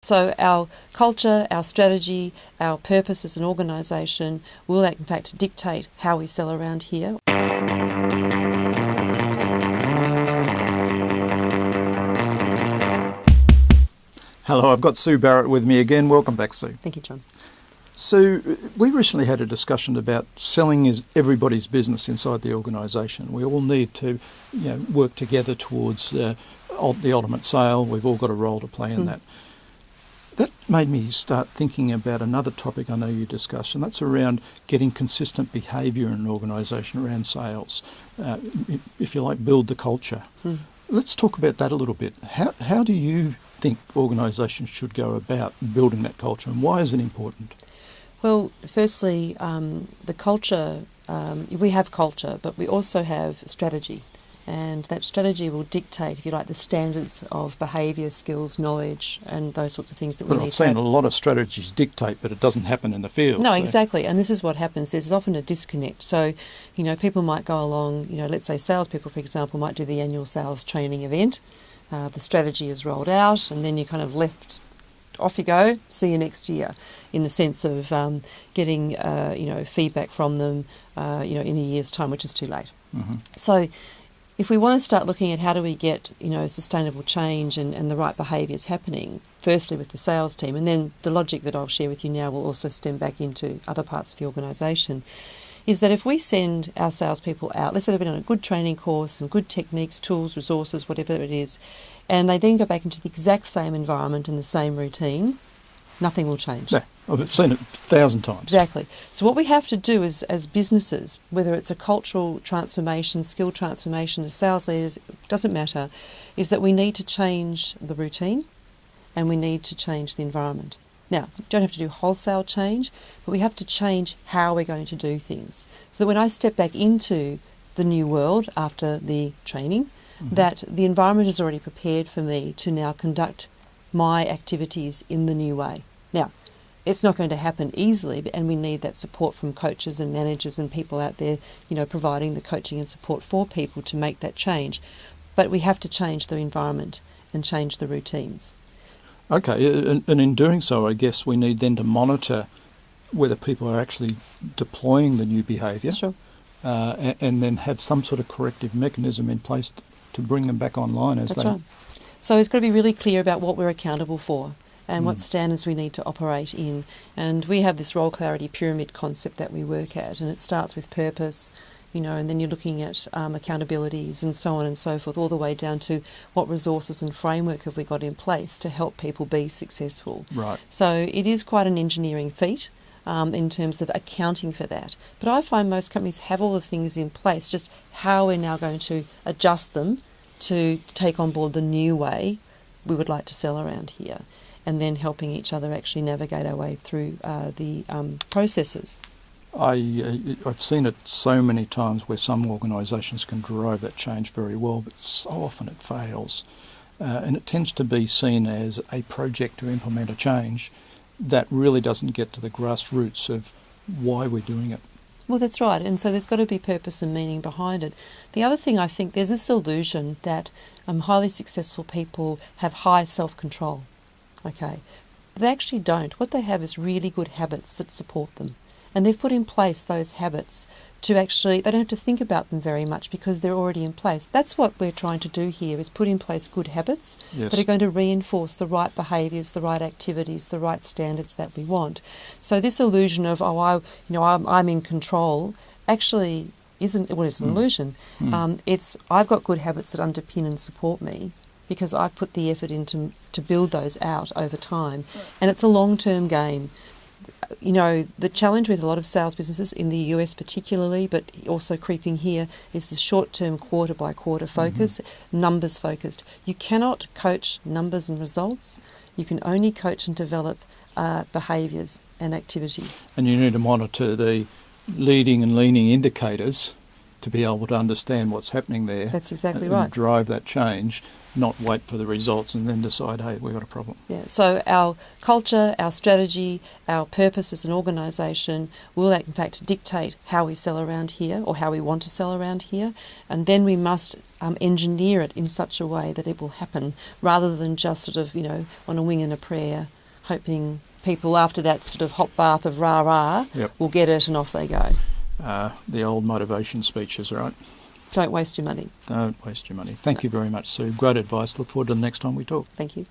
So our culture, our strategy, our purpose as an organisation will in fact dictate how we sell around here. Hello, I've got Sue Barrett with me again. Welcome back, Sue. Thank you, John. Sue, we recently had a discussion about selling is everybody's business inside the organisation. We all need to work together towards the ultimate sale. We've all got a role to play in that. That made me start thinking about another topic I know you discussed, and that's around getting consistent behaviour in an organisation around sales. If you like, build the culture. Let's talk about that a little bit. How do you think organisations should go about building that culture, and why is it important? Well, firstly, the culture, we have culture, but we also have strategy. And that strategy will dictate, if you like, the standards of behaviour, skills, knowledge, and those sorts of things that we need to have. I've seen a lot of strategies dictate, but it doesn't happen in the field. No, exactly. And this is what happens. There's often a disconnect. So, people might go along, let's say salespeople, for example, might do the annual sales training event. The strategy is rolled out, and then you're kind of left, off you go, see you next year, in the sense of getting, feedback from them, in a year's time, which is too late. So, if we want to start looking at how do we get, sustainable change and the right behaviours happening, firstly with the sales team, and then the logic that I'll share with you now will also stem back into other parts of the organisation, is that if we send our salespeople out, let's say they've been on a good training course, some good techniques, tools, resources, whatever it is, and they then go back into the exact same environment and the same routine, nothing will change. Yeah, I've seen it 1,000 times. Exactly. So what we have to do is, as businesses, whether it's a cultural transformation, skill transformation, as sales leaders, it doesn't matter, is that we need to change the routine and we need to change the environment. Now, you don't have to do wholesale change, but we have to change how we're going to do things. So that when I step back into the new world after the training, that the environment is already prepared for me to now conduct my activities in the new way. Now, it's not going to happen easily, and we need that support from coaches and managers and people out there, providing the coaching and support for people to make that change. But we have to change the environment and change the routines. Okay, and in doing so, I guess we need then to monitor whether people are actually deploying the new behaviour. Sure. And then have some sort of corrective mechanism in place to bring them back online as That's they... right. So it's got to be really clear about what we're accountable for and what standards we need to operate in. And we have this role clarity pyramid concept that we work at, and it starts with purpose, and then you're looking at accountabilities and so on and so forth, all the way down to what resources and framework have we got in place to help people be successful. Right. So it is quite an engineering feat in terms of accounting for that. But I find most companies have all the things in place, just how we're now going to adjust them to take on board the new way we would like to sell around here, and then helping each other actually navigate our way through the processes. I've seen it so many times where some organisations can drive that change very well, but so often it fails. And it tends to be seen as a project to implement a change that really doesn't get to the grassroots of why we're doing it. Well, that's right. And so there's got to be purpose and meaning behind it. The other thing, I think, there's this illusion that highly successful people have high self-control. Okay. But they actually don't. What they have is really good habits that support them. And they've put in place those habits to actually, they don't have to think about them very much because they're already in place. That's what we're trying to do here, is put in place good habits that are going to reinforce the right behaviours, the right activities, the right standards that we want. So this illusion of, I'm in control, actually isn't, well, it's an illusion. It's, I've got good habits that underpin and support me because I've put the effort into to build those out over time. And it's a long-term game. The challenge with a lot of sales businesses in the US particularly, but also creeping here, is the short-term quarter-by-quarter focus, numbers focused. You cannot coach numbers and results. You can only coach and develop behaviours and activities. And you need to monitor the leading and leaning indicators to be able to understand what's happening there. That's exactly and right. Drive that change, not wait for the results and then decide, hey, we've got a problem. Yeah. So our culture, our strategy, our purpose as an organisation will in fact dictate how we sell around here or how we want to sell around here. And then we must engineer it in such a way that it will happen, rather than just sort of, on a wing and a prayer, hoping people after that sort of hot bath of rah-rah will get it and off they go. The old motivation speeches, right? Don't waste your money. Don't waste your money. Thank you very much, Sue. Great advice. Look forward to the next time we talk. Thank you.